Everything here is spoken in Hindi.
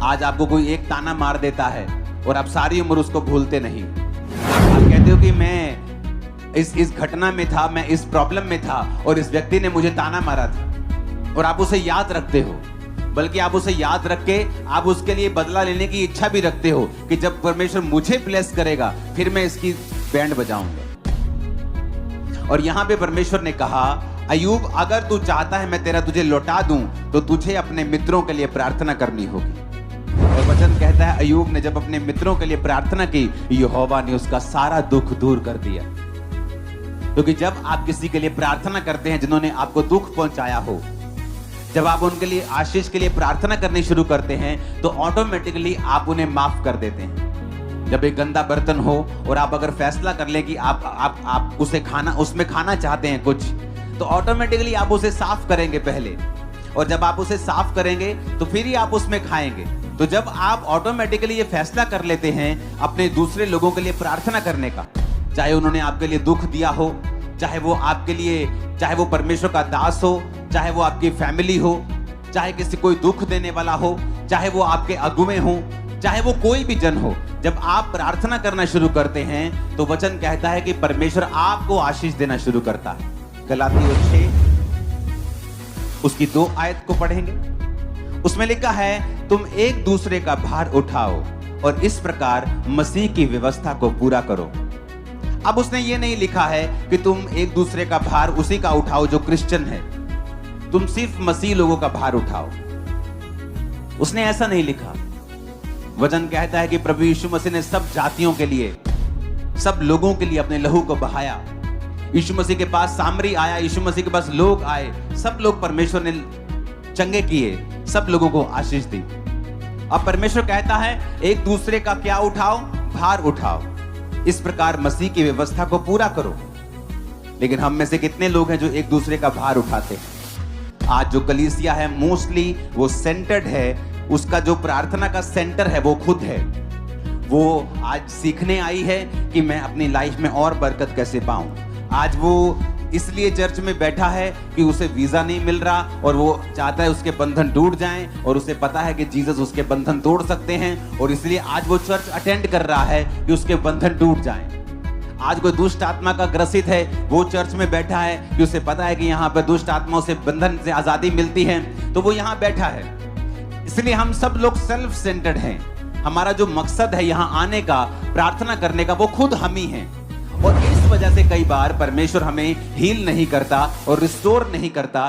आज आपको कोई एक ताना मार देता है और आप सारी उम्र उसको भूलते नहीं। आप कहते हो कि मैं इस घटना में था, मैं इस प्रॉब्लम में था और इस व्यक्ति ने मुझे ताना मारा था, और आप उसे याद रखते हो। बल्कि आप उसे याद रख के आप उसके लिए बदला लेने की इच्छा भी रखते हो कि जब परमेश्वर मुझे ब्लेस करेगा फिर मैं इसकी बैंड बजाऊंगा। और यहां पे परमेश्वर ने कहा, अय्यूब अगर तू चाहता है मैं तुझे लौटा दूं तो तुझे अपने मित्रों के लिए प्रार्थना करनी होगी। और वचन कहता है अय्यूब ने जब अपने मित्रों के लिए प्रार्थना की, यहोवा ने उसका सारा दुख दूर कर दिया। क्योंकि जब आप किसी के लिए प्रार्थना करते हैं जिन्होंने आपको दुख पहुंचाया हो, जब आप उनके लिए आशीष के लिए प्रार्थना करनी शुरू करते हैं तो ऑटोमेटिकली आप उन्हें माफ कर देते हैं। जब एक गंदा बर्तन हो और आप अगर फैसला कर लें कि आप उसमें खाना चाहते हैं कुछ, तो ऑटोमेटिकली आप उसे साफ करेंगे पहले, और जब आप उसे साफ करेंगे तो फिर ही आप उसमें खाएंगे। तो जब आप ऑटोमेटिकली ये फैसला कर लेते हैं अपने दूसरे लोगों के लिए प्रार्थना करने का, चाहे उन्होंने आपके लिए दुख दिया हो, चाहे वो परमेश्वर का दास हो, चाहे वो आपकी फैमिली हो, चाहे किसी कोई दुख देने वाला हो, चाहे वो आपके अगुवे हो, चाहे वो कोई भी जन हो, जब आप प्रार्थना करना शुरू करते हैं तो वचन कहता है कि परमेश्वर आपको आशीष देना शुरू करता है। गलातियों 6 उसकी 2 आयत को पढ़ेंगे। उसमें लिखा है, तुम एक दूसरे का भार उठाओ और इस प्रकार मसीह की व्यवस्था को पूरा करो। अब उसने ये नहीं लिखा है कि तुम एक दूसरे का भार उसी का उठाओ जो क्रिश्चियन है, तुम सिर्फ मसीह लोगों का भार उठाओ। उसने ऐसा नहीं लिखा। वचन कहता है कि प्रभु यीशु मसीह ने सब जातियों के लिए, सब लोगों के लिए अपने लहू को बहाया। यीशु मसीह के पास सामरी आया, यीशु मसीह के पास लोग आए, सब लोग परमेश्वर ने चंगे किए, सब लोगों को आशीष दी। अब परमेश्वर कहता है एक दूसरे का क्या उठाओ? भार उठाओ, इस प्रकार मसीह की व्यवस्था को पूरा करो। लेकिन हम में से कितने लोग हैं जो एक दूसरे का भार उठाते हैं? आज जो कलीसिया है मोस्टली वो सेंटर्ड है, उसका जो प्रार्थना का सेंटर है वो खुद है। वो आज सीखने आई है कि मैं अपनी लाइफ में और बरकत कैसे पाऊं। आज वो इसलिए चर्च में बैठा है कि उसे वीजा नहीं मिल रहा और वो चाहता है उसके बंधन टूट जाएं, और उसे पता है कि जीसस उसके बंधन तोड़ सकते हैं, और इसलिए आज वो चर्च अटेंड कर रहा है कि उसके बंधन टूट जाएं। आज कोई दुष्ट आत्मा का ग्रसित है, वो चर्च में बैठा है कि उसे पता है कि यहाँ पर दुष्ट आत्माओं से बंधन से आजादी मिलती है, तो वो यहाँ बैठा है। इसलिए हम सब लोग सेल्फ सेंटर्ड हैं। हमारा जो मकसद है यहाँ आने का, प्रार्थना करने का, वो खुद हम ही हैं। और इस वजह से कई बार परमेश्वर हमें हील नहीं करता और रिस्टोर नहीं करता।